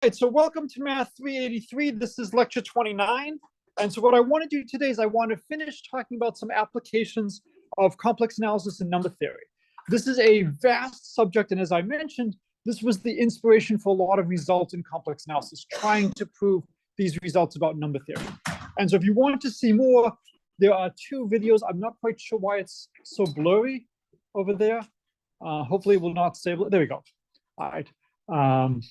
right, so welcome to Math 383. This is lecture 29. And so what I want to do today is I want to finish talking about some applications of complex analysis and number theory. This is a vast subject, and as I mentioned, this was the inspiration for a lot of results in complex analysis, trying to prove these results about number theory. And so if you want to see more, there are two videos. I'm not quite sure why it's so blurry over there. Hopefully it will not stay. There we go. All right.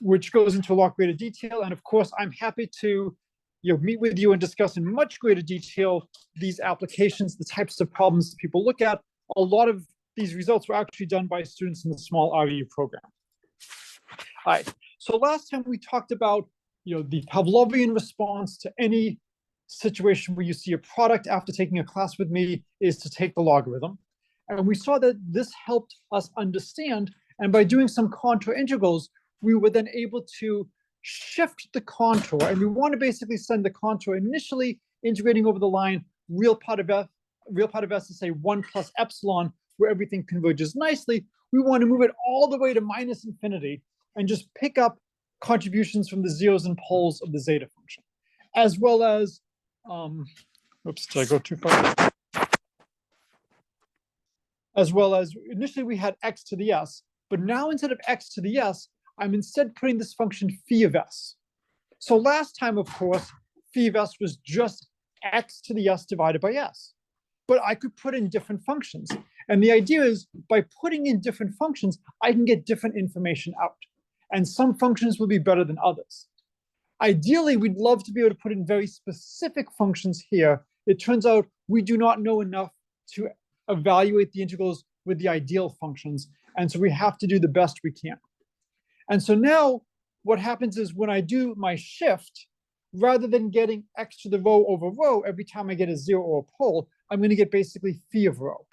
Which goes into a lot greater detail. And of course, I'm happy to meet with you and discuss in much greater detail these applications, the types of problems people look at. A lot of these results were actually done by students in the small REU program. All right, so last time we talked about the Pavlovian response to any situation where you see a product after taking a class with me is to take the logarithm. And we saw that this helped us understand, and by doing some contour integrals, we were then able to shift the contour, and we want to basically send the contour initially integrating over the line, real part of s is say 1 plus epsilon, where everything converges nicely. We want to move it all the way to minus infinity and just pick up contributions from the zeros and poles of the zeta function, as well as, oops, did I go too far? As well as initially we had x to the s, but now instead of x to the s, I'm instead putting this function phi of s. So last time, of course, phi of s was just x to the s divided by s. But I could put in different functions. And the idea is by putting in different functions, I can get different information out. And some functions will be better than others. Ideally, we'd love to be able to put in very specific functions here. It turns out we do not know enough to evaluate the integrals with the ideal functions. And so we have to do the best we can. And so now what happens is when I do my shift, rather than getting x to the row over row every time I get a zero or a pole, I'm going to get basically phi of rho.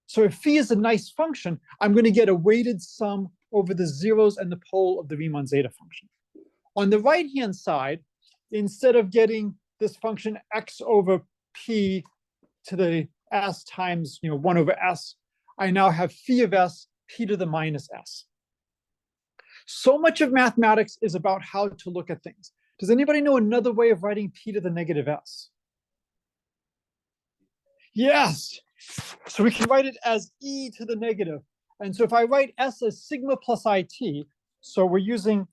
So if phi is a nice function, I'm going to get a weighted sum over the zeros and the pole of the Riemann zeta function. On the right-hand side, instead of getting this function x over p to the s times 1 over s, I now have phi of s p to the minus s. So much of mathematics is about how to look at things. Does anybody know another way of writing p to the negative s? Yes. So we can write it as e to the negative. And so if I write s as sigma plus it, so we're using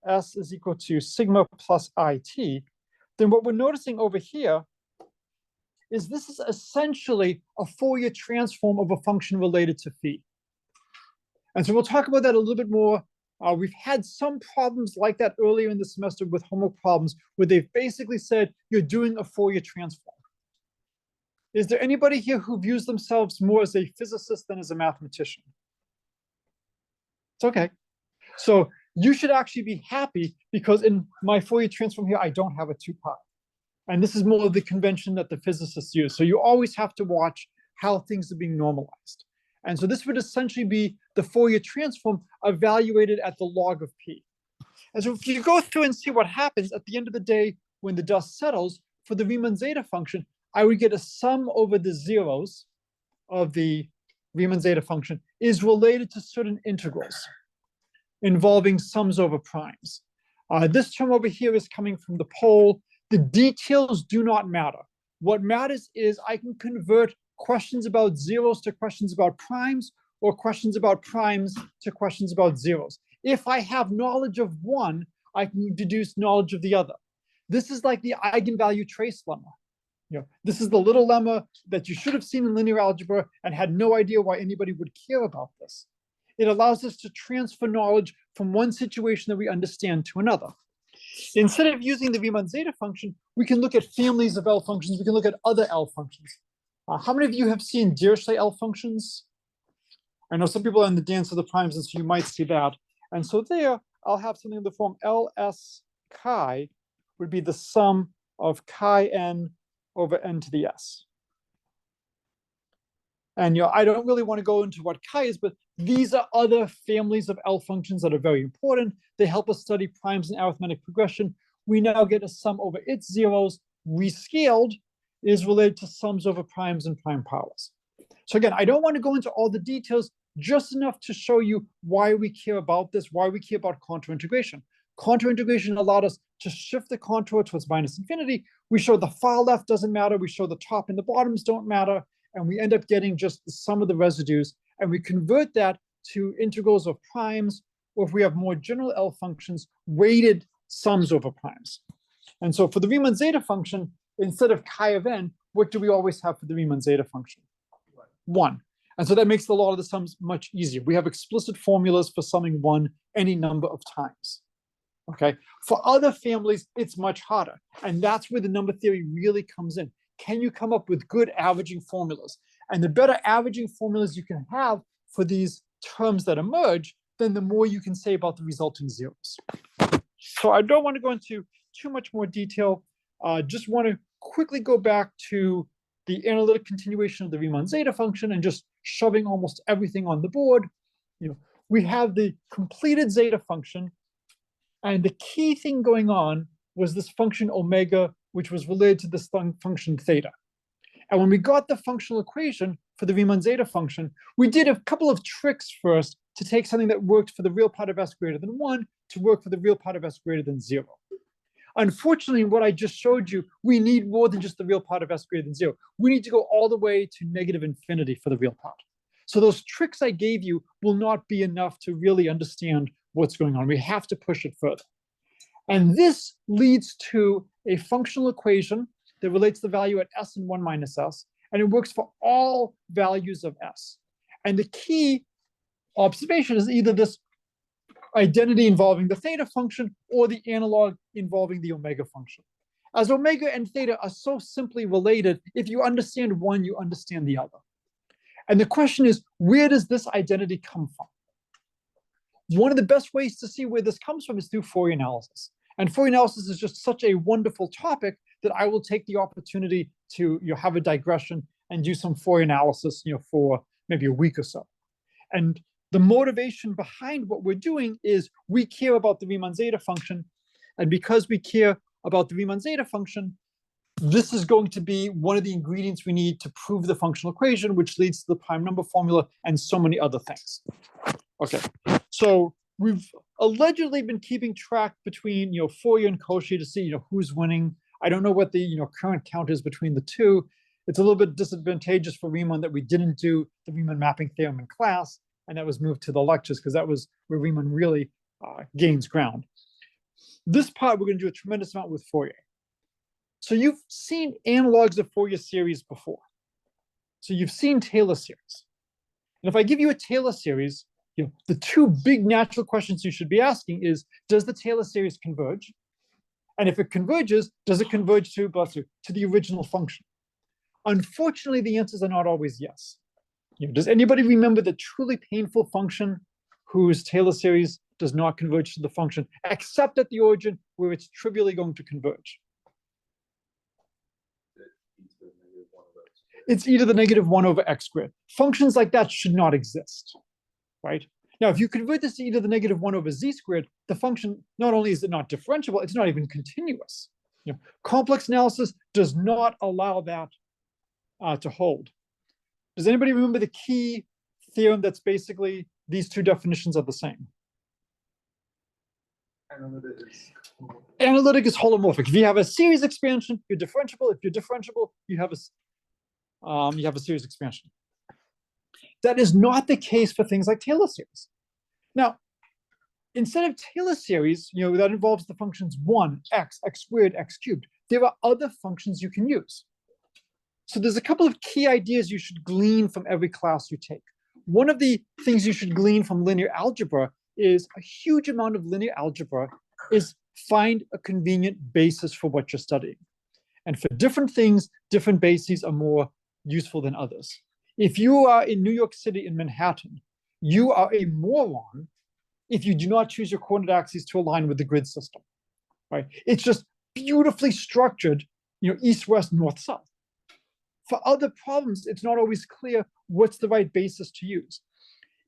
s is equal to sigma plus it, then what we're noticing over here is this is essentially a Fourier transform of a function related to phi. And so we'll talk about that a little bit more. We've had some problems like that earlier in the semester with homework problems where they've basically said you're doing a Fourier transform. Is there anybody here who views themselves more as a physicist than as a mathematician? It's okay. So you should actually be happy because in my Fourier transform here, I don't have a 2 pi. And this is more of the convention that the physicists use. So you always have to watch how things are being normalized. And so this would essentially be the Fourier transform evaluated at the log of p. And so if you go through and see what happens at the end of the day, when the dust settles, for the Riemann zeta function, I would get a sum over the zeros of the Riemann zeta function is related to certain integrals involving sums over primes. This term over here is coming from the pole. The details do not matter. What matters is I can convert questions about zeros to questions about primes, or questions about primes to questions about zeros. If I have knowledge of one, I can deduce knowledge of the other. This is like the eigenvalue trace lemma. This is the little lemma that you should have seen in linear algebra and had no idea why anybody would care about this. It allows us to transfer knowledge from one situation that we understand to another. Instead of using the Riemann zeta function, we can look at families of L functions. We can look at other L functions. How many of you have seen Dirichlet L functions? I know some people are in the dance of the primes, and so you might see that. And so there, I'll have something in the form Ls chi would be the sum of chi n over n to the s. And I don't really want to go into what chi is, but these are other families of L functions that are very important. They help us study primes and arithmetic progression. We now get a sum over its zeros, rescaled, is related to sums over primes and prime powers. So again, I don't want to go into all the details. just enough to show you why we care about this, why we care about contour integration. Contour integration allowed us to shift the contour towards minus infinity. We show the far left doesn't matter. We show the top and the bottoms don't matter. And we end up getting just the sum of the residues. And we convert that to integrals of primes, or if we have more general L functions, weighted sums over primes. And so for the Riemann zeta function, instead of chi of n, what do we always have for the Riemann zeta function? 1. And so that makes a lot of the sums much easier. We have explicit formulas for summing 1 any number of times. Okay. For other families, it's much harder. And that's where the number theory really comes in. Can you come up with good averaging formulas? And the better averaging formulas you can have for these terms that emerge, then the more you can say about the resulting zeros. So I don't want to go into too much more detail. Just want to quickly go back to the analytic continuation of the Riemann zeta function and just shoving almost everything on the board. We have the completed zeta function. And the key thing going on was this function omega, which was related to this function theta. And when we got the functional equation for the Riemann zeta function, we did a couple of tricks first to take something that worked for the real part of s greater than 1 to work for the real part of s greater than 0. Unfortunately, what I just showed you, we need more than just the real part of s greater than 0. We need to go all the way to negative infinity for the real part. So those tricks I gave you will not be enough to really understand what's going on. We have to push it further. And this leads to a functional equation that relates the value at s and 1 minus s, and it works for all values of s. And the key observation is either this identity involving the theta function or the analog involving the omega function. As omega and theta are so simply related, if you understand one, you understand the other. And the question is, where does this identity come from? One of the best ways to see where this comes from is through Fourier analysis. And Fourier analysis is just such a wonderful topic that I will take the opportunity to have a digression and do some Fourier analysis for maybe a week or so. And the motivation behind what we're doing is we care about the Riemann zeta function. And because we care about the Riemann zeta function, this is going to be one of the ingredients we need to prove the functional equation, which leads to the prime number formula and so many other things. Okay, so we've allegedly been keeping track between Fourier and Cauchy to see who's winning. I don't know what the current count is between the two. It's a little bit disadvantageous for Riemann that we didn't do the Riemann mapping theorem in class, and that was moved to the lectures because that was where Riemann really gains ground. This part we're going to do a tremendous amount with Fourier. So you've seen analogs of Fourier series before. So you've seen Taylor series. And if I give you a Taylor series, the two big natural questions you should be asking is, does the Taylor series converge? And if it converges, does it converge to the original function? Unfortunately, the answers are not always yes. Does anybody remember the truly painful function whose Taylor series does not converge to the function, except at the origin where it's trivially going to converge? It's e to the negative 1 over x squared. Functions like that should not exist, right? Now, if you convert this to e to the negative 1 over z squared, the function, not only is it not differentiable, it's not even continuous. Complex analysis does not allow that to hold. Does anybody remember the key theorem that's basically these two definitions are the same? Analytic is holomorphic. If you have a series expansion, you're differentiable. If you're differentiable, you have a series expansion. That is not the case for things like Taylor series. Now, instead of Taylor series, that involves the functions 1, x squared, x cubed, there are other functions you can use. So there's a couple of key ideas you should glean from every class you take. One of the things you should glean from linear algebra is a huge amount of linear algebra is find a convenient basis for what you're studying. And for different things, different bases are more useful than others. If you are in New York City, in Manhattan, you are a moron if you do not choose your coordinate axes to align with the grid system, right? It's just beautifully structured, east, west, north, south. For other problems, it's not always clear what's the right basis to use.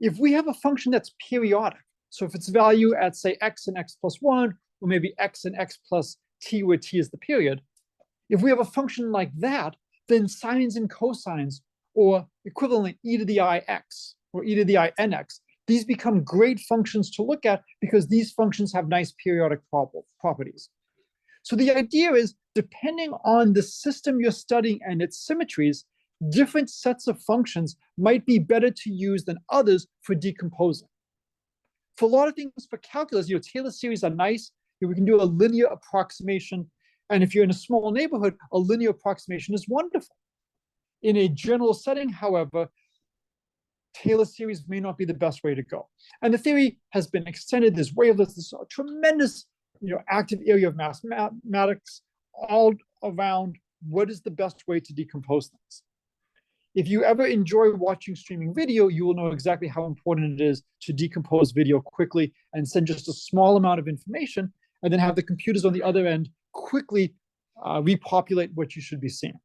If we have a function that's periodic, so if its value at, say, x and x plus 1, or maybe x and x plus t, where t is the period, if we have a function like that, then sines and cosines, or equivalently e to the I x, or e to the I nx, these become great functions to look at because these functions have nice periodic properties. So the idea is, depending on the system you're studying and its symmetries, different sets of functions might be better to use than others for decomposing. For a lot of things for calculus, Taylor series are nice. We can do a linear approximation. And if you're in a small neighborhood, a linear approximation is wonderful. In a general setting, however, Taylor series may not be the best way to go. And the theory has been extended. There's wavelets, there's a tremendous active area of mathematics all around what is the best way to decompose things. If you ever enjoy watching streaming video, you will know exactly how important it is to decompose video quickly and send just a small amount of information, and then have the computers on the other end quickly repopulate what you should be seeing.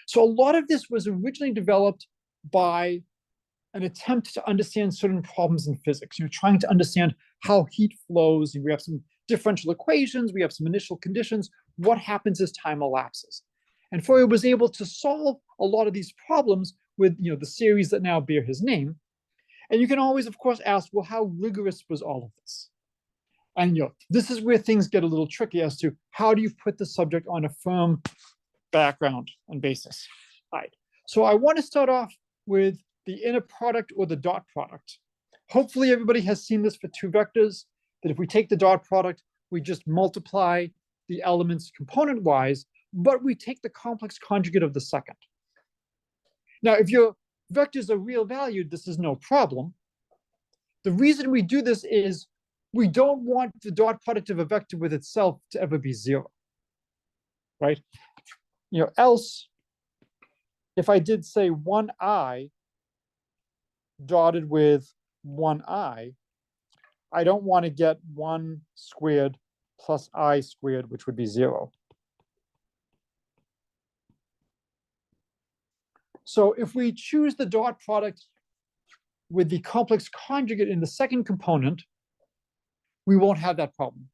So a lot of this was originally developed by an attempt to understand certain problems in physics. Trying to understand how heat flows. We have some differential equations. We have some initial conditions. What happens as time elapses? And Fourier was able to solve a lot of these problems with the series that now bear his name. And you can always, of course, ask, well, how rigorous was all of this? And this is where things get a little tricky as to how do you put the subject on a firm background and basis. All right. So I want to start off with the inner product or the dot product. Hopefully everybody has seen this for two vectors, that if we take the dot product, we just multiply the elements component-wise, but we take the complex conjugate of the second. Now, if your vectors are real valued, this is no problem. The reason we do this is we don't want the dot product of a vector with itself to ever be zero, right? Else, if I did say 1i dotted with 1i, I don't want to get 1 squared plus I squared, which would be 0. So if we choose the dot product with the complex conjugate in the second component, we won't have that problem.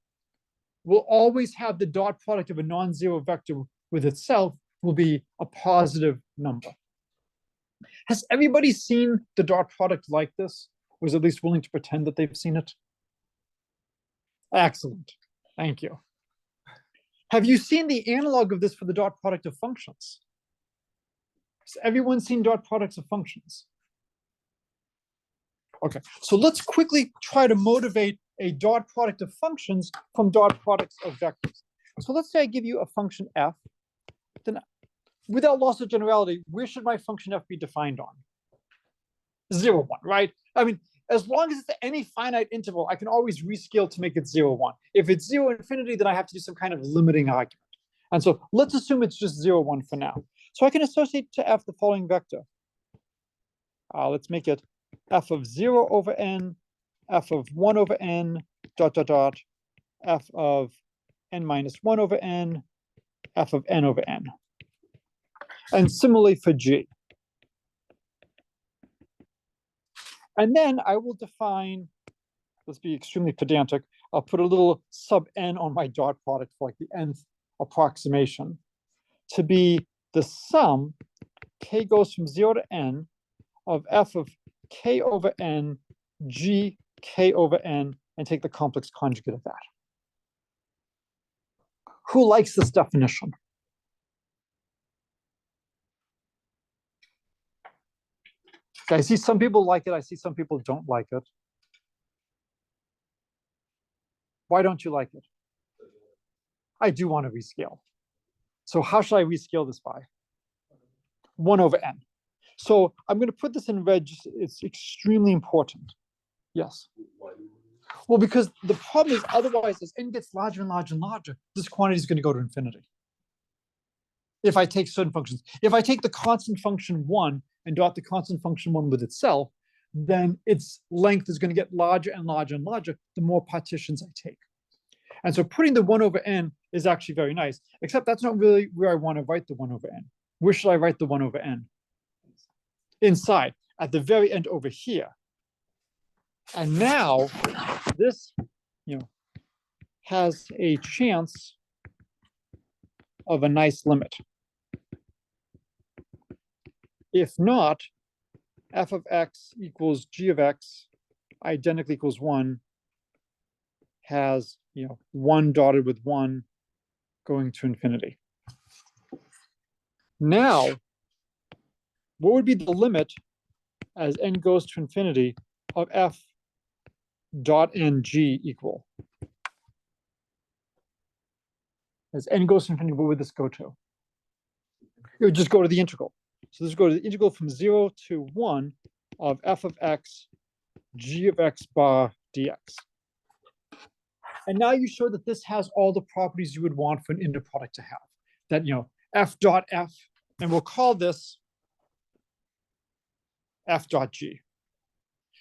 We'll always have the dot product of a non-zero vector with itself will be a positive number. Has everybody seen the dot product like this? Or is at least willing to pretend that they've seen it? Excellent. Thank you. Have you seen the analog of this for the dot product of functions? Has everyone seen dot products of functions? Okay, so let's quickly try to motivate a dot product of functions from dot products of vectors. So let's say I give you a function f, then without loss of generality, where should my function f be defined on? 0, 1, right? I mean, as long as it's any finite interval, I can always rescale to make it 0, 1. If it's 0, infinity, then I have to do some kind of limiting argument. And so let's assume it's just 0, 1 for now. So I can associate to f the following vector. Let's make it f of 0 over n, f of 1 over n, dot, dot, dot, f of n minus 1 over n, f of n over n. And similarly for g. And then I will define, let's be extremely pedantic, I'll put a little sub n on my dot product for like the nth approximation to be the sum, k goes from 0 to n, of f of k over n, g k over n, and take the complex conjugate of that. Who likes this definition? I see some people like it. I see some people don't like it. Why don't you like it? I do want to rescale. So how should I rescale this by? 1 over n. So I'm going to put this in red. It's extremely important. Yes. Well, because the problem is otherwise, as n gets larger and larger and larger, this quantity is going to go to infinity. If I take certain functions. If I take the constant function 1 and dot the constant function 1 with itself, then its length is going to get larger and larger and larger the more partitions I take. And so putting the 1 over n is actually very nice, except that's not really where I want to write the 1 over n. Where should I write the 1 over n? Inside, at the very end over here. And now this, has a chance of a nice limit. If not, f of x equals g of x identically equals 1 has, 1 dotted with 1 going to infinity. Now, what would be the limit as n goes to infinity of f dot ng equal? As n goes to infinity, what would this go to? It would just go to the integral. So this would go to the integral from 0 to 1 of f of x g of x bar dx. And now you show that this has all the properties you would want for an inner product to have. That, f dot f, and we'll call this f dot g.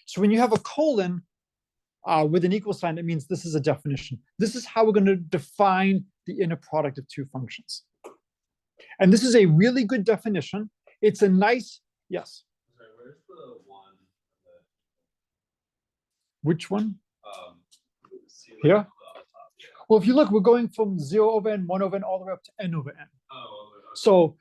So when you have a colon with an equal sign, it means this is a definition. This is how we're going to define the inner product of two functions. And this is a really good definition. It's a nice, yes. Sorry, where's the one? Which one? Here? Well, if you look, we're going from 0 over n, 1 over n, all the way up to n over n. Oh, okay. So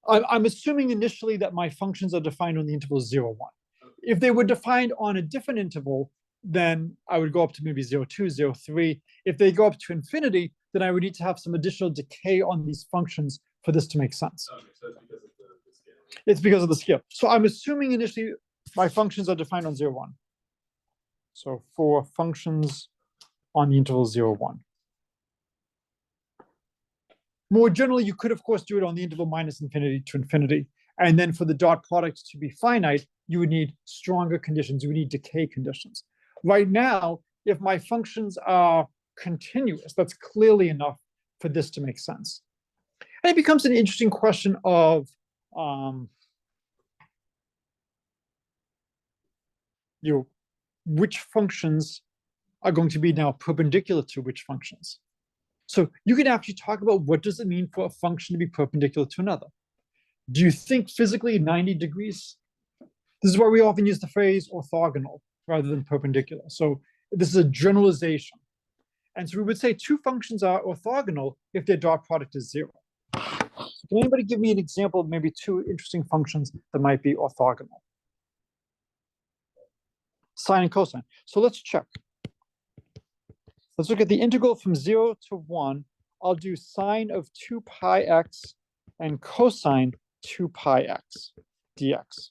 I'm assuming initially that my functions are defined on the interval 0, 1. Okay. If they were defined on a different interval, then I would go up to maybe 0, 2, 0, 3. If they go up to infinity, then I would need to have some additional decay on these functions for this to make sense. Okay, so it's because of the scale. It's because of the scale. So I'm assuming initially my functions are defined on 0, 1. So for functions on the interval 0, 1. More generally, you could, of course, do it on the interval minus infinity to infinity. And then for the dot product to be finite, you would need stronger conditions. You would need decay conditions. Right now, if my functions are continuous, that's clearly enough for this to make sense. And it becomes an interesting question of which functions are going to be now perpendicular to which functions. So you can actually talk about what does it mean for a function to be perpendicular to another. Do you think physically 90 degrees? This is why we often use the phrase orthogonal rather than perpendicular. So this is a generalization. And so we would say two functions are orthogonal if their dot product is 0. So can anybody give me an example of maybe two interesting functions that might be orthogonal? Sine and cosine. So let's check. Let's look at the integral from 0 to 1. I'll do sine of 2 pi x and cosine 2 pi x dx.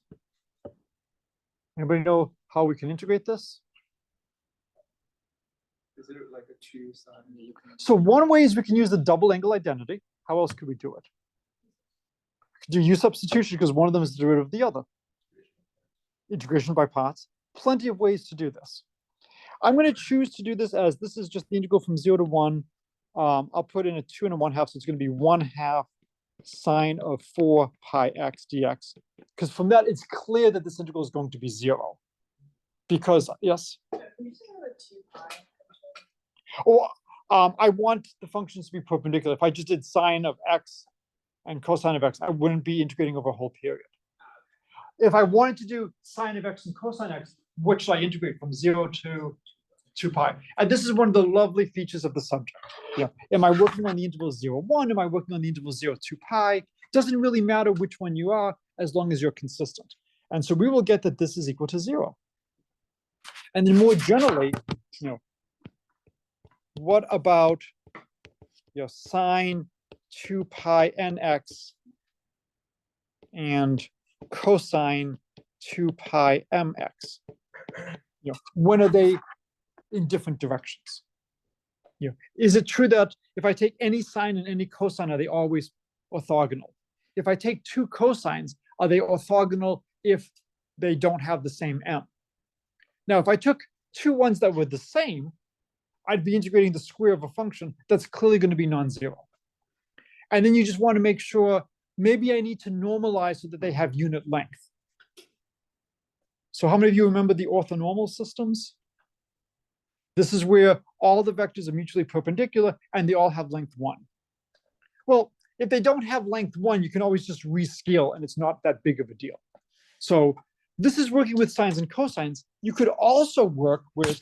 Anybody know how we can integrate this? Is it like a 2 sine? So one way is we can use the double angle identity. How else could we do it? We could do u substitution because one of them is the derivative of the other. Integration by parts. Plenty of ways to do this. I'm going to choose to do this as this is just the integral from 0 to 1. I'll put in a 2 and a 1/2, so it's going to be 1/2 sine of 4 pi x dx. Because from that, it's clear that this integral is going to be 0. Because, yes? Or I want the functions to be perpendicular. If I just did sine of x and cosine of x, I wouldn't be integrating over a whole period. If I wanted to do sine of x and cosine x, what should I integrate from 0 to 2 pi? And this is one of the lovely features of the subject. Yeah. Am I working on the interval 0, 1? Am I working on the interval 0, 2 pi? Doesn't really matter which one you are, as long as you're consistent. And so we will get that this is equal to 0. And then more generally, what about sine 2 pi nx and cosine 2 pi mx? When are they in different directions? Is it true that if I take any sine and any cosine, are they always orthogonal? If I take two cosines, are they orthogonal if they don't have the same m? Now, if I took two ones that were the same, I'd be integrating the square of a function that's clearly going to be non-zero. And then you just want to make sure, maybe I need to normalize so that they have unit length. So how many of you remember the orthonormal systems? This is where all the vectors are mutually perpendicular and they all have length 1. Well, if they don't have length 1, you can always just rescale and it's not that big of a deal. So this is working with sines and cosines. You could also work with,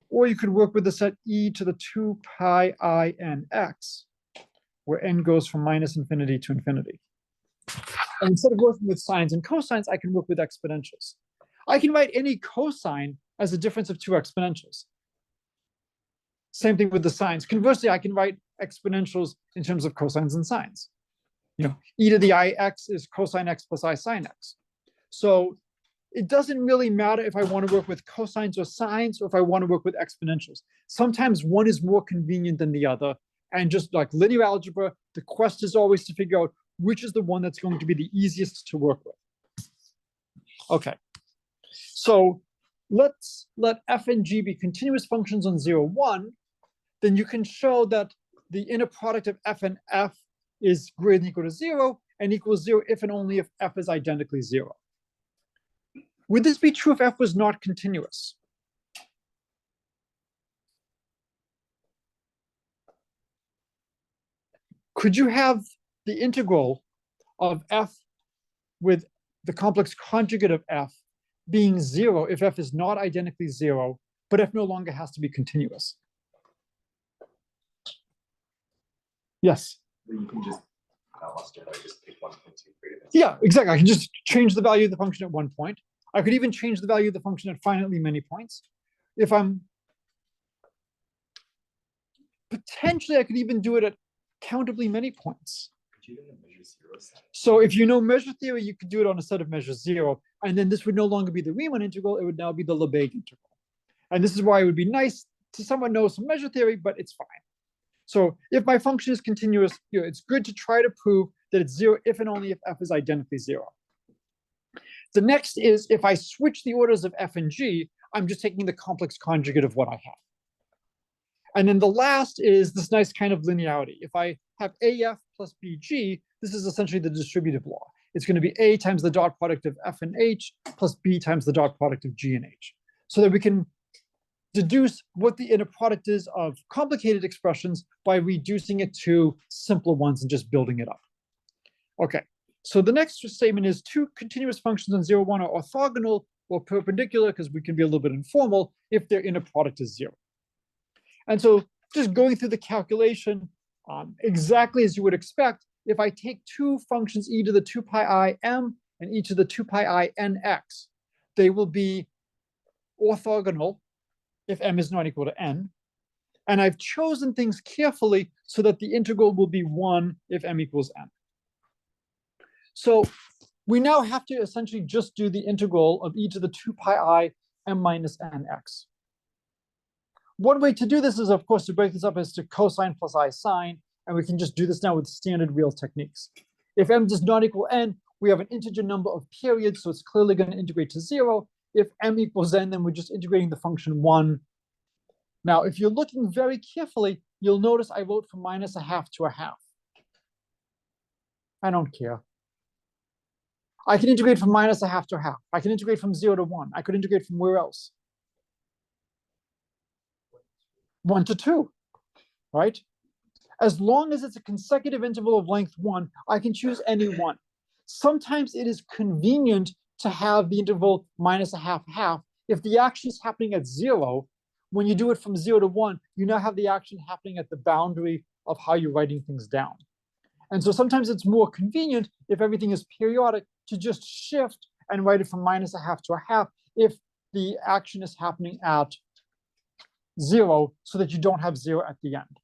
or you could work with the set e to the 2 pi I n x, where n goes from minus infinity to infinity. And instead of working with sines and cosines, I can work with exponentials. I can write any cosine as a difference of two exponentials. Same thing with the sines. Conversely, I can write exponentials in terms of cosines and sines. E to the ix is cosine x plus I sine x. So it doesn't really matter if I want to work with cosines or sines or if I want to work with exponentials. Sometimes one is more convenient than the other. And just like linear algebra, the quest is always to figure out which is the one that's going to be the easiest to work with. Okay, so let's let f and g be continuous functions on 0, 1. Then you can show that the inner product of f and f is greater than or equal to 0 and equals 0 if and only if f is identically 0. Would this be true if f was not continuous? Could you have the integral of f with the complex conjugate of f being 0 if f is not identically 0, but f no longer has to be continuous? Yes? You can just, I lost it, I just pick 1.2 greater than Yeah, exactly. I can just change the value of the function at one point. I could even change the value of the function at finitely many points. If I'm potentially, I could even do it at countably many points. Could you do a measure 0 set? So if you know measure theory, you could do it on a set of measures 0, and then this would no longer be the Riemann integral, it would now be the Lebesgue integral. And this is why it would be nice to someone know some measure theory, but it's fine. So if my function is continuous, it's good to try to prove that it's 0 if and only if f is identically 0. The next is if I switch the orders of f and g, I'm just taking the complex conjugate of what I have. And then the last is this nice kind of linearity. If I have AF plus BG, this is essentially the distributive law. It's going to be A times the dot product of F and H plus B times the dot product of G and H. So that we can deduce what the inner product is of complicated expressions by reducing it to simpler ones and just building it up. Okay, so the next statement is two continuous functions on 0, 1 are orthogonal or perpendicular, because we can be a little bit informal, if their inner product is 0. And so just going through the calculation, exactly as you would expect, if I take two functions e to the 2 pi I m and e to the 2 pi I n x, they will be orthogonal if m is not equal to n. And I've chosen things carefully so that the integral will be 1 if m equals n. So we now have to essentially just do the integral of e to the 2 pi I m minus n x. One way to do this is, of course, to break this up as to cosine plus I sine, and we can just do this now with standard real techniques. If m does not equal n, we have an integer number of periods, so it's clearly going to integrate to 0. If m equals n, then we're just integrating the function 1. Now, if you're looking very carefully, you'll notice I wrote from -1/2 to 1/2. I don't care. I can integrate from -1/2 to 1/2. I can integrate from 0 to 1. I could integrate from where else? 1 to 2, right? As long as it's a consecutive interval of length 1, I can choose any one. Sometimes it is convenient to have the interval -1/2, 1/2. If the action is happening at 0, when you do it from 0 to 1, you now have the action happening at the boundary of how you're writing things down. And so sometimes it's more convenient, if everything is periodic, to just shift and write it from -1/2 to 1/2 if the action is happening at 0, so that you don't have 0 at the end.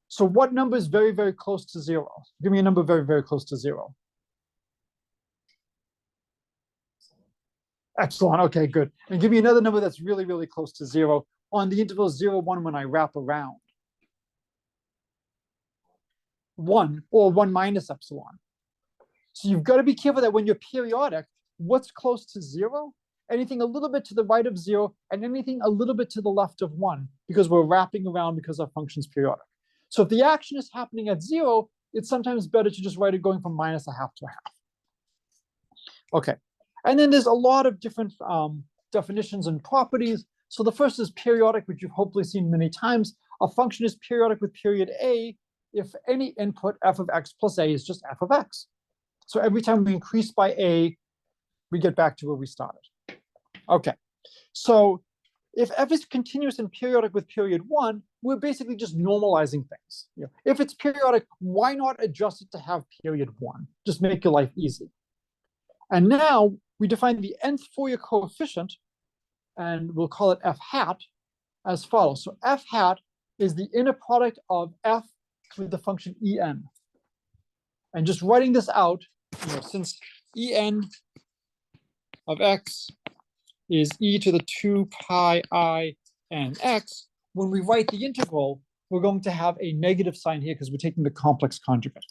So what number is very, very close to 0? Give me a number very, very close to 0. Epsilon, okay, good. And give me another number that's really, really close to 0 on the interval 0, 1 when I wrap around. 1 or 1 minus epsilon. So you've got to be careful that when you're periodic, what's close to 0? Anything a little bit to the right of 0 and anything a little bit to the left of 1, because we're wrapping around because our function's periodic. So if the action is happening at 0, it's sometimes better to just write it going from -1/2 to 1/2. Okay, and then there's a lot of different definitions and properties. So the first is periodic, which you've hopefully seen many times. A function is periodic with period a if any input f of x plus a is just f of x. So every time we increase by a, we get back to where we started. Okay, so if f is continuous and periodic with period 1, we're basically just normalizing things. If it's periodic, why not adjust it to have period 1? Just make your life easy. And now we define the nth Fourier coefficient, and we'll call it f hat, as follows. So f hat is the inner product of f with the function en. And just writing this out, since en of x is e to the 2 pi I n x, when we write the integral, we're going to have a negative sign here because we're taking the complex conjugate.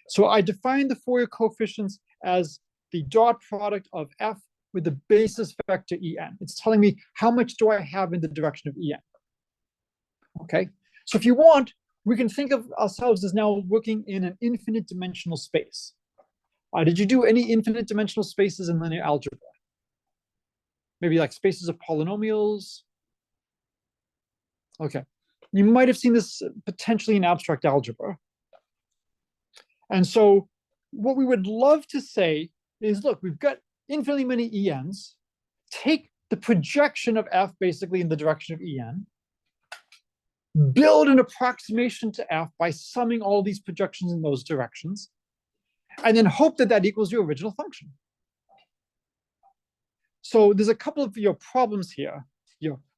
So I define the Fourier coefficients as the dot product of f with the basis vector en. It's telling me how much do I have in the direction of en. Okay, so if you want, we can think of ourselves as now working in an infinite dimensional space. Did you do any infinite dimensional spaces in linear algebra? Maybe like spaces of polynomials? Okay, you might have seen this potentially in abstract algebra. And so what we would love to say is, look, we've got infinitely many ens. Take the projection of f basically in the direction of en. Build an approximation to f by summing all these projections in those directions. And then hope that that equals your original function. So there's a couple of problems here.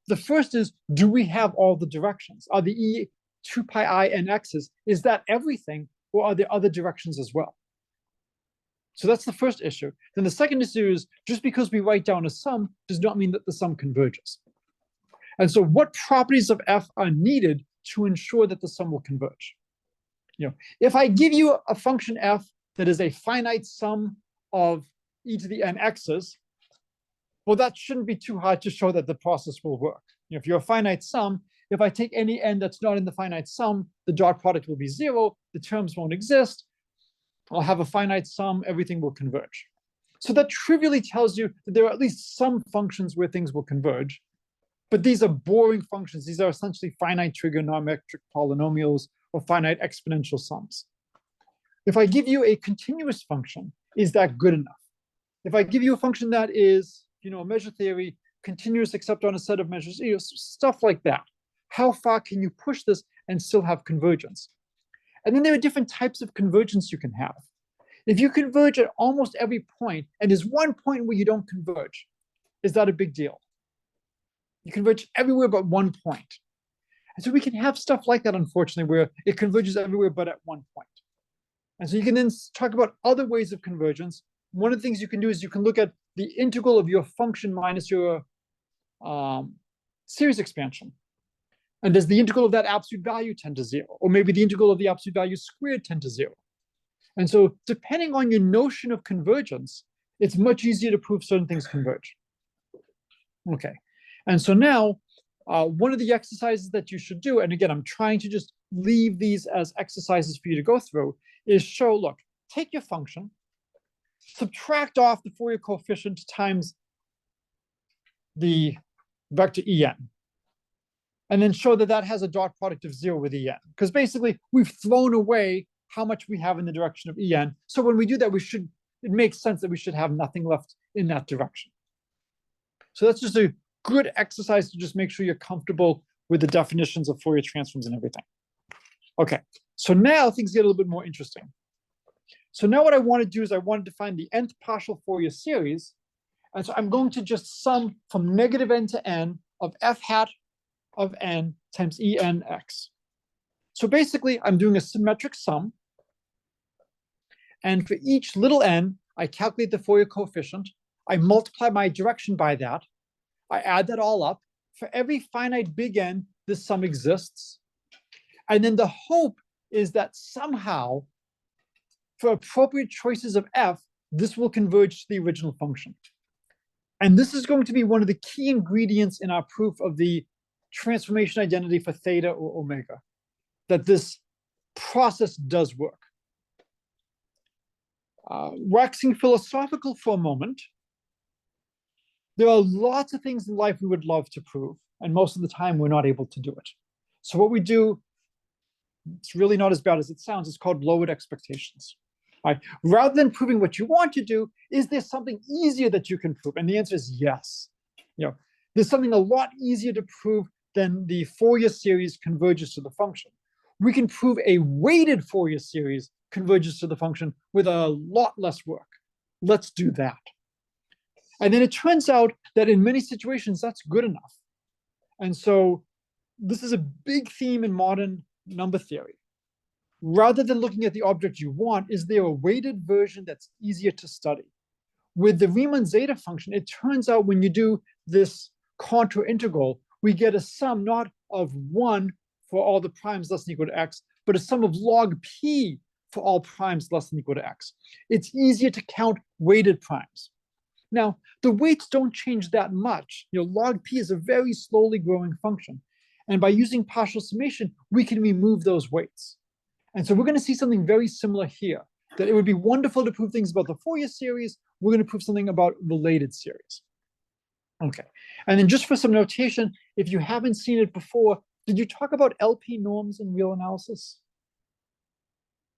The first is, do we have all the directions? Are the e 2 pi I n x's, is that everything, or are there other directions as well? So that's the first issue. Then the second issue is, just because we write down a sum does not mean that the sum converges. And so what properties of f are needed to ensure that the sum will converge? If I give you a function f that is a finite sum of e to the n x's, well, that shouldn't be too hard to show that the process will work. If you're a finite sum, if I take any n that's not in the finite sum, the dot product will be 0, the terms won't exist, I'll have a finite sum, everything will converge. So that trivially tells you that there are at least some functions where things will converge, but these are boring functions. These are essentially finite trigonometric polynomials or finite exponential sums. If I give you a continuous function, is that good enough? If I give you a function that is, measure theory, continuous except on a set of measures, stuff like that, how far can you push this and still have convergence? And then there are different types of convergence you can have. If you converge at almost every point, and there's one point where you don't converge, is that a big deal? You converge everywhere but one point. And so we can have stuff like that, unfortunately, where it converges everywhere but at one point. And so you can then talk about other ways of convergence. One of the things you can do is you can look at the integral of your function minus your series expansion. And does the integral of that absolute value tend to 0? Or maybe the integral of the absolute value squared tend to 0? And so depending on your notion of convergence, it's much easier to prove certain things converge. Okay, and so now one of the exercises that you should do, and again, I'm trying to just leave these as exercises for you to go through, is show, look, take your function, subtract off the Fourier coefficient times the vector en, and then show that that has a dot product of 0 with en. Because basically, we've thrown away how much we have in the direction of en. So when we do that, it makes sense that we should have nothing left in that direction. So that's just a good exercise to just make sure you're comfortable with the definitions of Fourier transforms and everything. Okay, so now things get a little bit more interesting. So now what I want to do is I want to define the nth partial Fourier series. And so I'm going to just sum from negative n to n of f hat of n times en x. So basically, I'm doing a symmetric sum. And for each little n, I calculate the Fourier coefficient. I multiply my direction by that. I add that all up. For every finite big N, this sum exists. And then the hope is that somehow, for appropriate choices of f, this will converge to the original function. And this is going to be one of the key ingredients in our proof of the transformation identity for theta or omega, that this process does work. Waxing philosophical for a moment, there are lots of things in life we would love to prove, and most of the time we're not able to do it. So what we do, it's really not as bad as it sounds, it's called lowered expectations. Right? Rather than proving what you want to do, is there something easier that you can prove? And the answer is yes. there's something a lot easier to prove than the Fourier series converges to the function. We can prove a weighted Fourier series converges to the function with a lot less work. Let's do that. And then it turns out that in many situations, that's good enough. And so this is a big theme in modern number theory. Rather than looking at the object you want, is there a weighted version that's easier to study? With the Riemann zeta function, it turns out when you do this contour integral, we get a sum not of 1 for all the primes less than or equal to x, but a sum of log p for all primes less than or equal to x. It's easier to count weighted primes. Now, the weights don't change that much. Log p is a very slowly growing function. And by using partial summation, we can remove those weights. And so we're going to see something very similar here, that it would be wonderful to prove things about the Fourier series. We're going to prove something about related series. Okay, and then just for some notation, if you haven't seen it before, did you talk about LP norms in real analysis?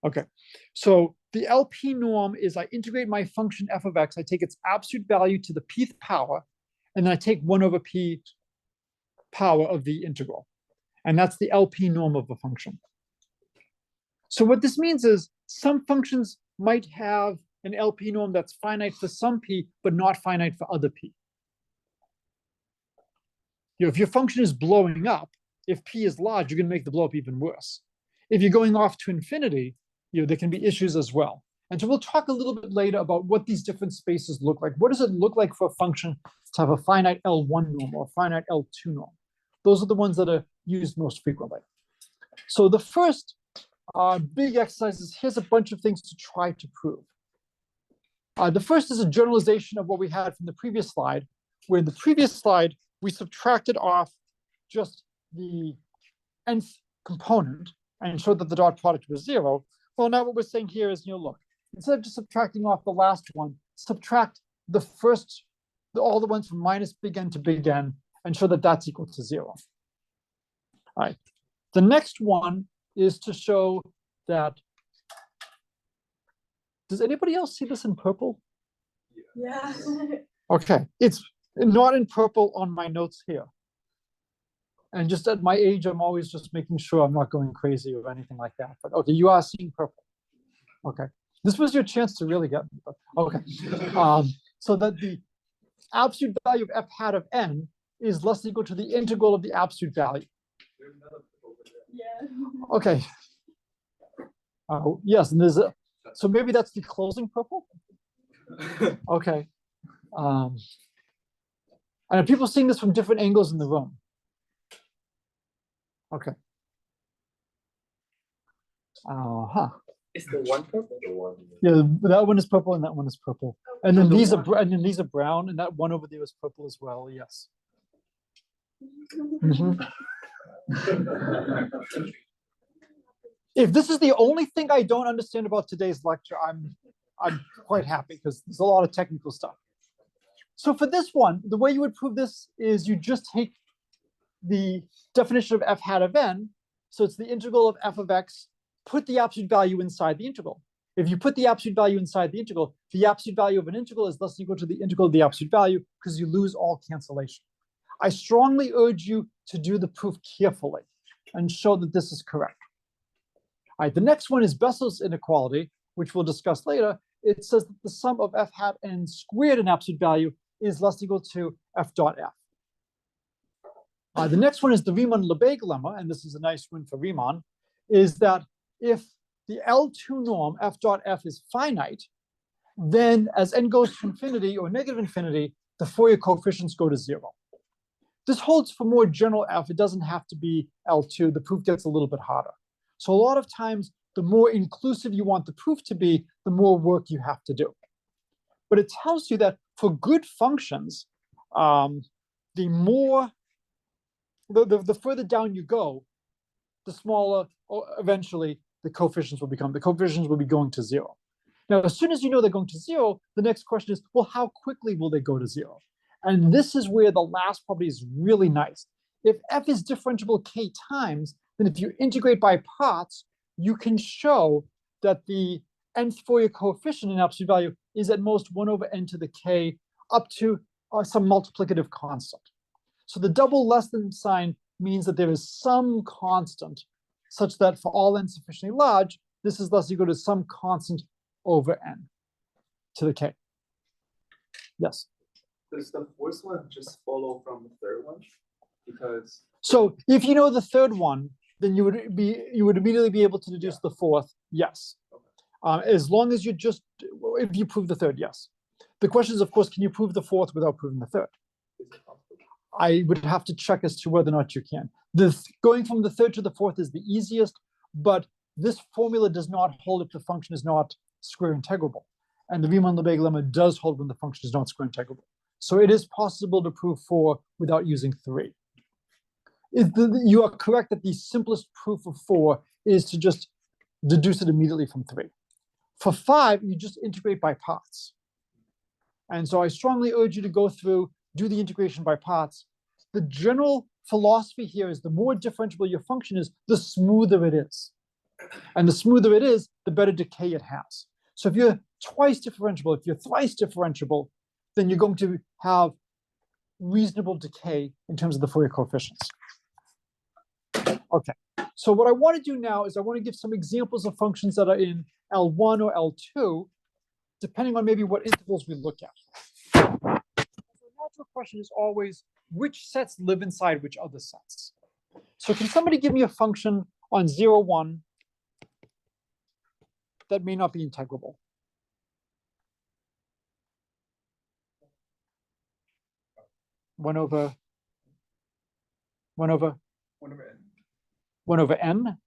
Okay, so the LP norm is I integrate my function f of x, I take its absolute value to the pth power, and then I take 1 over p power of the integral. And that's the LP norm of a function. So what this means is some functions might have an LP norm that's finite for some p, but not finite for other p. If your function is blowing up, if p is large, you're going to make the blow up even worse. If you're going off to infinity, there can be issues as well. And so we'll talk a little bit later about what these different spaces look like. What does it look like for a function to have a finite L1 norm or a finite L2 norm? Those are the ones that are used most frequently. So the first big exercise is here's a bunch of things to try to prove. The first is a generalization of what we had from the previous slide, where in the previous slide, we subtracted off just the nth component and showed that the dot product was 0. Well, now what we're saying here is, look, instead of just subtracting off the last one, subtract the first, all the ones from minus big N to big N, and show that that's equal to 0. All right. The next one is to show that, does anybody else see this in purple? Yeah. Okay, it's not in purple on my notes here. And just at my age, I'm always just making sure I'm not going crazy or anything like that. But okay, you are seeing purple. Okay, this was your chance to really get me. But okay, so that the absolute value of f hat of n is less than or equal to the integral of the absolute value. Yeah. Okay. Yes, and there's a, so maybe that's the closing purple. Okay. And are people seeing this from different angles in the room? Okay. Is the one purple? The one. Yeah, that one is purple and that one is purple. And then these are these are brown, and that one over there is purple as well. Yes. Mhm. If this is the only thing I don't understand about today's lecture, I'm quite happy because there's a lot of technical stuff. So for this one, the way you would prove this is you just take the definition of f hat of n, so it's the integral of f of x, put the absolute value inside the integral. If you put the absolute value inside the absolute value of an integral is less than or equal to the integral of the absolute value because you lose all cancellation. I strongly urge you to do the proof carefully and show that this is correct. All right, the next one is Bessel's inequality, which we'll discuss later. It says that the sum of f hat n squared in absolute value is less than or equal to f dot f. The next one is the Riemann-Lebesgue lemma, and this is a nice one for Riemann, is that if the L2 norm f dot f is finite, then as n goes to infinity or negative infinity, the Fourier coefficients go to 0. This holds for more general f. It doesn't have to be L2. The proof gets a little bit harder. So a lot of times, the more inclusive you want the proof to be, the more work you have to do. But it tells you that for good functions, the further down you go, the smaller eventually the coefficients will become. The coefficients will be going to 0. Now, as soon as you know they're going to 0, the next question is, well, how quickly will they go to 0? And this is where the last property is really nice. If f is differentiable k times, then if you integrate by parts, you can show that the nth Fourier coefficient in absolute value is at most 1 over n to the k up to some multiplicative constant. So the double less than sign means that there is some constant such that for all n sufficiently large, this is thus equal to some constant over n to the k. Yes. Does the fourth one just follow from the third one? Because So if you know the third one, then you would immediately be able to deduce the fourth. Yes. As long as if you prove the third, yes. The question is, of course, can you prove the fourth without proving the third? is it possible? I would have to check as to whether or not you can. Going from the third to the fourth is the easiest, but this formula does not hold if the function is not square integrable. And the Riemann-Lebesgue lemma does hold when the function is not square integrable. So it is possible to prove 4 without using 3. You are correct that the simplest proof of 4 is to just deduce it immediately from 3. For 5, you just integrate by parts. And so I strongly urge you to go through, do the integration by parts. The general philosophy here is the more differentiable your function is, the smoother it is. And the smoother it is, the better decay it has. So if you're twice differentiable, if you're thrice differentiable, then you're going to have reasonable decay in terms of the Fourier coefficients. Okay, so what I want to do now is I want to give some examples of functions that are in L1 or L2, depending on maybe what intervals we look at. The natural question is always, which sets live inside which other sets? So can somebody give me a function on 0, 1 that may not be integrable? One over One over n. 1 over n?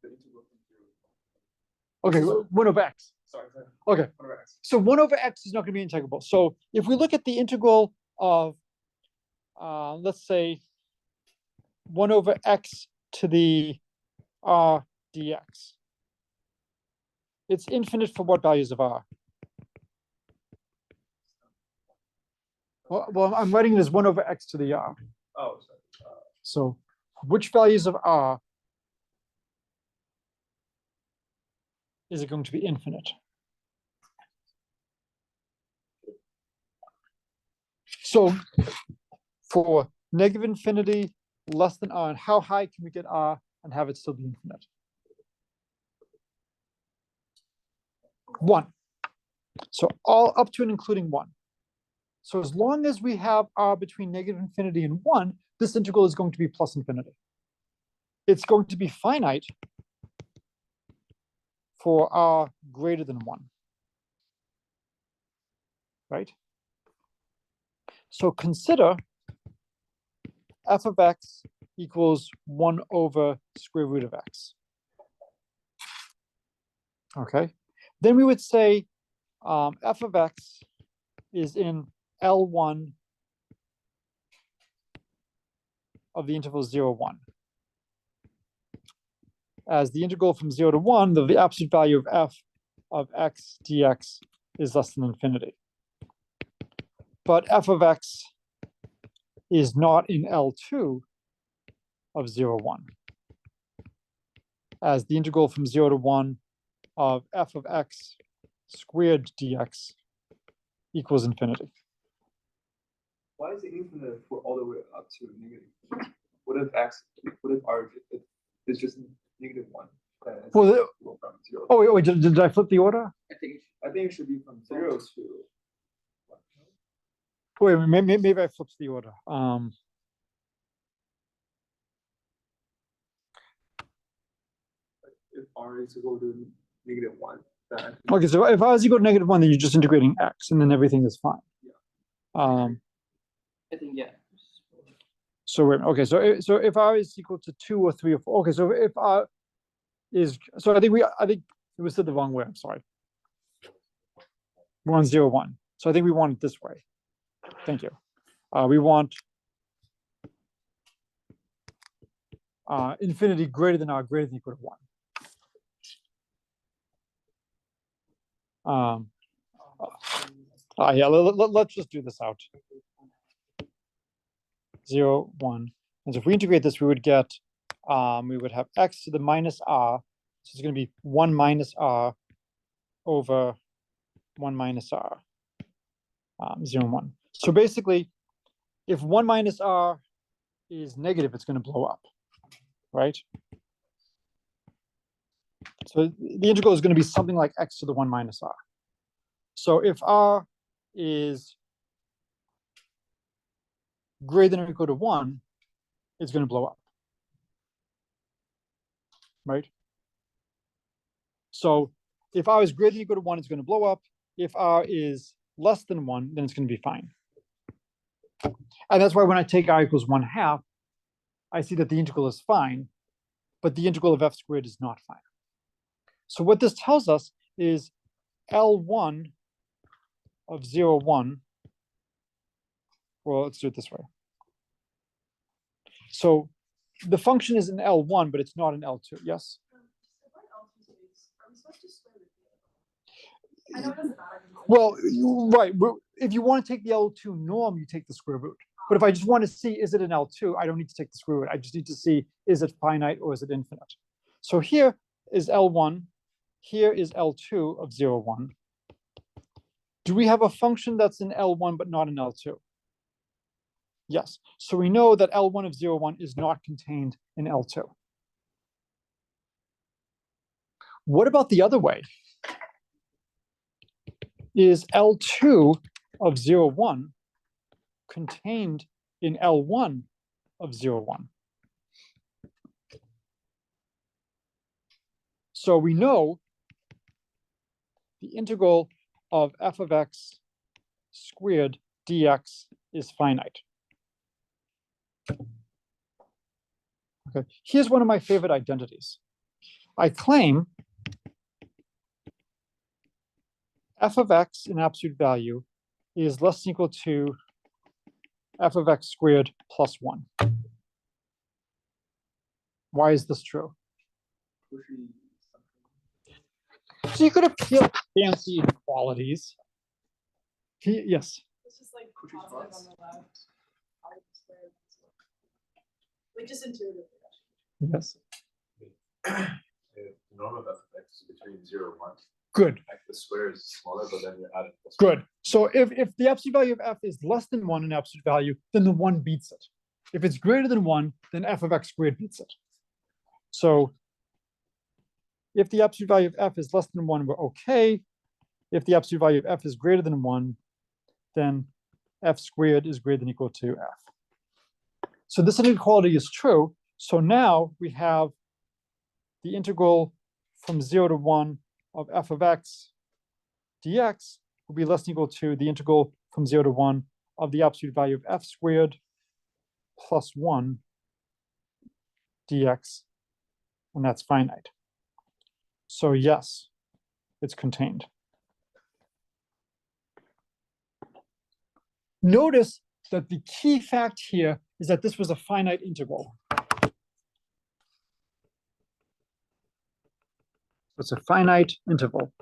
The integral from 0. Okay, 1 over x. Sorry. Okay, 1 over x. so 1 over x is not going to be integrable. So if we look at the integral of, let's say, 1 over x to the r dx, it's infinite for what values of r? Well, I'm writing it as 1 over x to the r. Oh, sorry. So which values of r is it going to be infinite? So for negative infinity, less than r, and how high can we get r and have it still be infinite? 1. So all up to and including 1. So as long as we have r between negative infinity and 1, this integral is going to be plus infinity. It's going to be finite for r greater than 1. Right? So consider f of x equals 1 over square root of x. Okay? Then we would say f of x is in L1 of the interval 0, 1. As the integral from 0 to 1, the absolute value of f of x dx is less than infinity. But f of x is not in L2 of 0, 1. As the integral from 0 to 1 of f of x squared dx equals infinity. Why is it infinite for all the way up to negative? What if r is just negative 1? Well, From 0. oh, wait, did I flip the order? I think it should be from 0 to 1. Wait, maybe I flipped the order. If r is equal to negative 1, then Okay, so if r is equal to negative 1, then you're just integrating x, and then everything is fine. I think So wait, okay, so if r is equal to 2 or 3 or 4, okay, so if r is, so I think it was said the wrong way. I'm sorry. We're on 0, 1. So I think we want it this way. Thank you. We want infinity greater than r greater than equal to 1. Yeah, let's just do this out. 0, 1. And so if we integrate this, we would get, we would have x to the minus r. So it's going to be 1 minus r over 1 minus r, 0, 1. So basically, if 1 minus r is negative, it's going to blow up, right? So the integral is going to be something like x to the 1 minus r. So if r is greater than or equal to 1, it's going to blow up, right? So if r is greater than or equal to 1, it's going to blow up. If r is less than 1, then it's going to be fine. And that's why when I take r equals 1/2, I see that the integral is fine, but the integral of f squared is not fine. So what this tells us is L1 of 0, 1. Well, let's do it this way. So the function is in L1, but it's not in L2. Yes? Well, right. If you want to take the L2 norm, you take the square root. But if I just want to see, is it an L2, I don't need to take the square root. I just need to see, is it finite or is it infinite? So here is L1. Here is L2 of 0, 1. Do we have a function that's in L1 but not in L2? Yes. So we know that L1 of 0, 1 is not contained in L2. What about the other way? Is L2 of 0, 1 contained in L1 of 0, 1? So we know the integral of f of x squared dx is finite. Okay, here's one of my favorite identities. I claim f of x in absolute value is less than or equal to f of x squared plus 1. Why is this true? So you could appeal fancy inequalities. Yes. It's just like positive on the left. Like just intuitively. Yes. The norm of f of x is between 0 and 1. Good. The square is smaller, but then you're adding plus Good. So if the absolute value of f is less than 1 in absolute value, then the 1 beats it. If it's greater than 1, then f of x squared beats it. So if the absolute value of f is less than 1, we're okay. If the absolute value of f is greater than 1, then f squared is greater than or equal to f. So this inequality is true. So now we have the integral from 0 to 1 of f of x dx will be less than or equal to the integral from 0 to 1 of the absolute value of f squared plus 1 dx, and that's finite. So yes, it's contained. Notice that the key fact here is that this was a finite integral. It's a finite interval.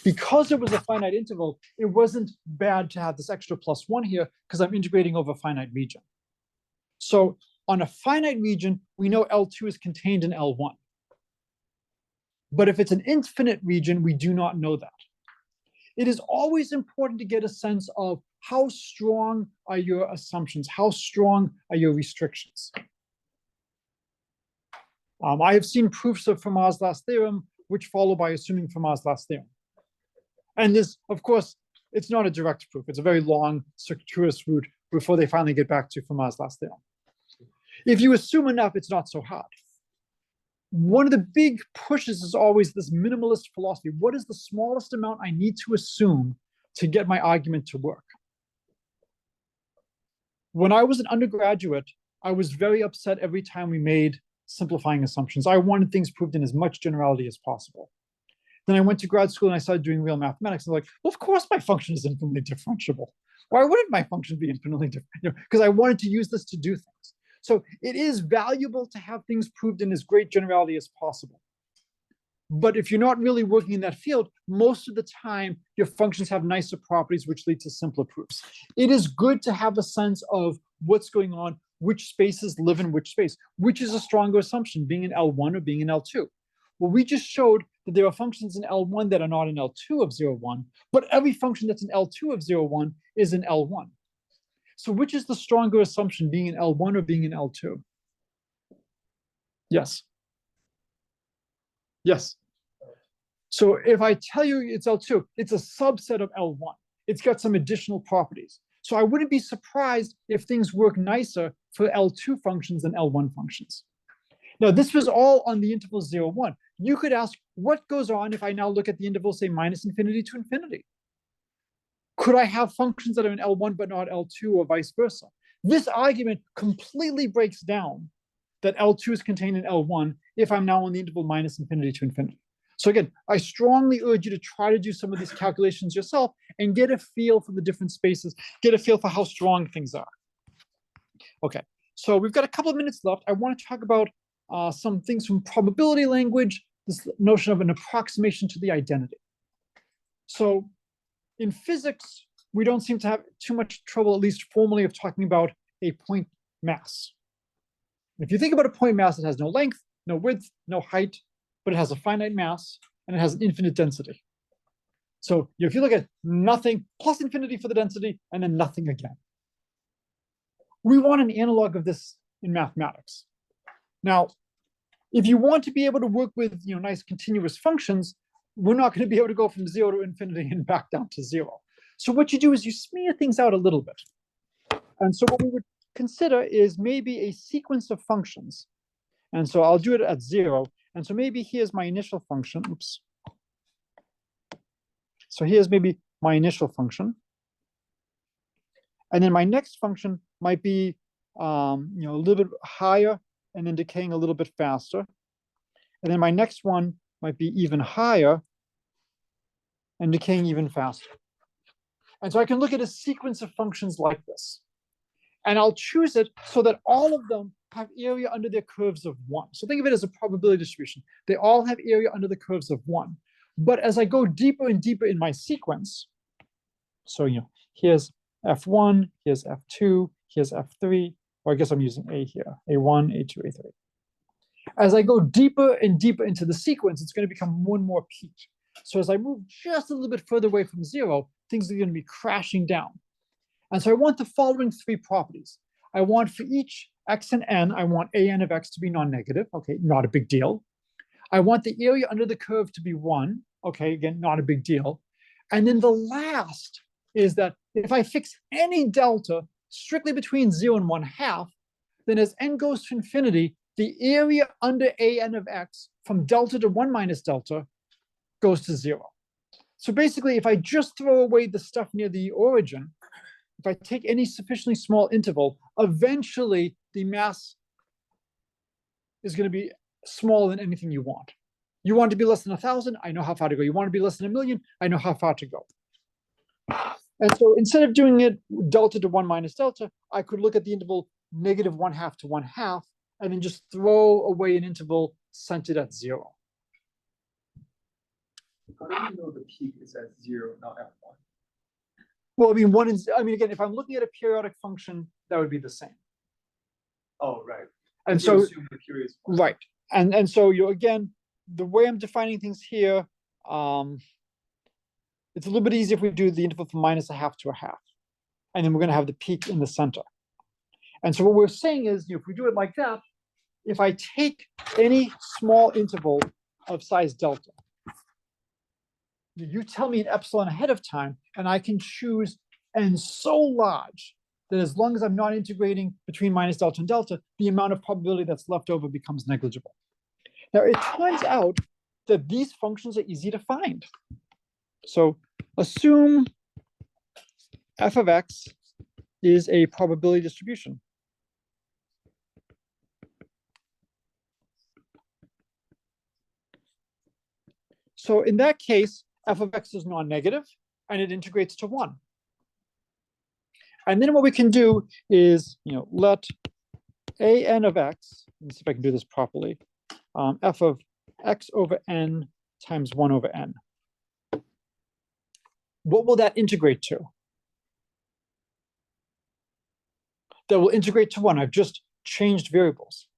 Because it was a finite interval, it wasn't bad to have this extra plus 1 here because I'm integrating over a finite region. So on a finite region, we know L2 is contained in L1. But if it's an infinite region, we do not know that. It is always important to get a sense of how strong are your assumptions, how strong are your restrictions. I have seen proofs of Fermat's last theorem which follow by assuming Fermat's last theorem. And this, of course, it's not a direct proof. It's a very long, circuitous route before they finally get back to Fermat's last theorem. If you assume enough, it's not so hard. One of the big pushes is always this minimalist philosophy. What is the smallest amount I need to assume to get my argument to work? When I was an undergraduate, I was very upset every time we made simplifying assumptions. I wanted things proved in as much generality as possible. Then I went to grad school and I started doing real mathematics. I'm like, well, of course my function is infinitely differentiable. Why wouldn't my function be infinitely different? Because I wanted to use this to do things. So it is valuable to have things proved in as great generality as possible. But if you're not really working in that field, most of the time, your functions have nicer properties which lead to simpler proofs. It is good to have a sense of what's going on, which spaces live in which space, which is a stronger assumption, being in L1 or being in L2. Well, we just showed that there are functions in L1 that are not in L2 of 0, 1, but every function that's in L2 of 0, 1 is in L1. So which is the stronger assumption, being in L1 or being in L2? Yes. Yes. So if I tell you it's L2, it's a subset of L1. It's got some additional properties. So I wouldn't be surprised if things work nicer for L2 functions than L1 functions. Now, this was all on the interval 0, 1. You could ask, what goes on if I now look at the interval, say, minus infinity to infinity? Could I have functions that are in L1 but not L2 or vice versa? This argument completely breaks down that L2 is contained in L1 if I'm now on the interval minus infinity to infinity. So again, I strongly urge you to try to do some of these calculations yourself and get a feel for the different spaces, get a feel for how strong things are. Okay, so we've got a couple of minutes left. I want to talk about some things from probability language, this notion of an approximation to the identity. So in physics, we don't seem to have too much trouble, at least formally, of talking about a point mass. If you think about a point mass, it has no length, no width, no height, but it has a finite mass and it has an infinite density. So if you look at nothing plus infinity for the density and then nothing again. We want an analog of this in mathematics. Now, if you want to be able to work with nice continuous functions, we're not going to be able to go from 0 to infinity and back down to 0. So what you do is you smear things out a little bit. And so what we would consider is maybe a sequence of functions. And so I'll do it at 0. And so maybe here's my initial function. Oops. So here's maybe my initial function. And then my next function might be a little bit higher and then decaying a little bit faster. And then my next one might be even higher and decaying even faster. And so I can look at a sequence of functions like this. And I'll choose it so that all of them have area under their curves of 1. So think of it as a probability distribution. They all have area under the curves of 1. But as I go deeper and deeper in my sequence, so here's F1, here's F2, here's F3, or I guess I'm using A here, A1, A2, A3. As I go deeper and deeper into the sequence, it's going to become more and more peaked. So as I move just a little bit further away from 0, things are going to be crashing down. And so I want the following 3 properties. I want for each x and n, I want an of x to be non-negative. Okay, not a big deal. I want the area under the curve to be 1. Okay, again, not a big deal. And then the last is that if I fix any delta strictly between 0 and 1/2, then as n goes to infinity, the area under an of x from delta to 1 minus delta goes to 0. So basically, if I just throw away the stuff near the origin, if I take any sufficiently small interval, eventually the mass is going to be smaller than anything you want. You want to be less than 1,000, I know how far to go. You want to be less than 1,000,000, I know how far to go. And so instead of doing it delta to 1 minus delta, I could look at the interval negative 1/2 to 1/2, and then just throw away an interval centered at 0. How do you know the peak is at 0, not at 1? Well, again, if I'm looking at a periodic function, that would be the same. Oh, right. And You so, assume the period is 1. right. And so again, the way I'm defining things here, it's a little bit easier if we do the interval from -1/2 to 1/2. And then we're going to have the peak in the center. And so what we're saying is, if we do it like that, if I take any small interval of size delta, you tell me an epsilon ahead of time, and I can choose n so large that as long as I'm not integrating between minus delta and delta, the amount of probability that's left over becomes negligible. Now, it turns out that these functions are easy to find. So assume f of x is a probability distribution. So in that case, f of x is non-negative, and it integrates to 1. And then what we can do is, let an of x, let's see if I can do this properly, f of x over n times 1 over n. What will that integrate to? That will integrate to 1. I've just changed variables.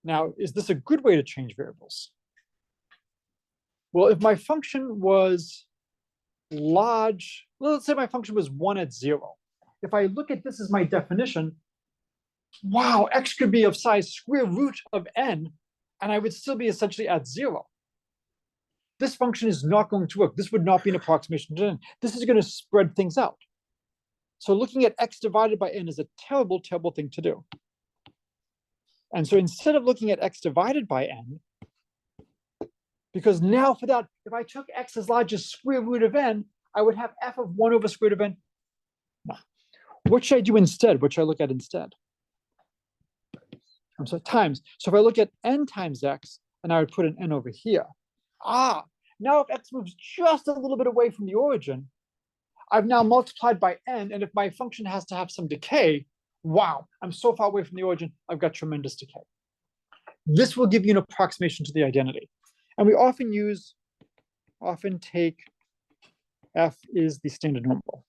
Now, is this a good way to change variables? Well, if my function was large, well, let's say my function was 1 at 0. If I look at this as my definition, wow, x could be of size square root of n, and I would still be essentially at 0. This function is not going to work. This would not be an approximation to n. This is going to spread things out. So looking at x divided by n is a terrible, terrible thing to do. And so instead of looking at x divided by n, because now for that, if I took x as large as square root of n, I would have f of 1 over square root of n. No. What should I do instead? What should I look at instead? I'm sorry, times. So if I look at n times x, and I would put an n over here. Now if x moves just a little bit away from the origin, I've now multiplied by n, and if my function has to have some decay, wow, I'm so far away from the origin, I've got tremendous decay. This will give you an approximation to the identity. And we often take f is the standard normal.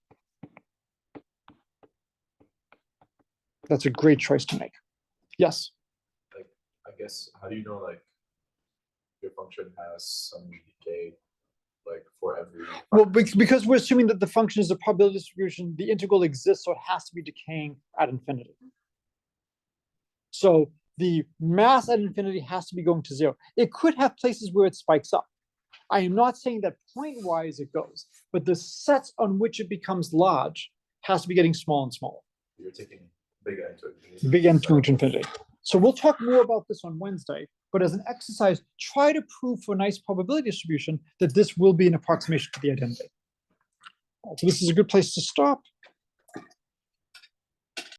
That's a great choice to make. Yes? Like, I guess, how do you know, like, your function has some decay, like, for every... Well, because we're assuming that the function is a probability distribution, the integral exists, so it has to be decaying at infinity. So the mass at infinity has to be going to 0. It could have places where it spikes up. I am not saying that point-wise it goes, but the sets on which it becomes large has to be getting smaller and smaller. You're taking big n to infinity. Big N to infinity. So we'll talk more about this on Wednesday, but as an exercise, try to prove for a nice probability distribution that this will be an approximation to the identity. So this is a good place to stop.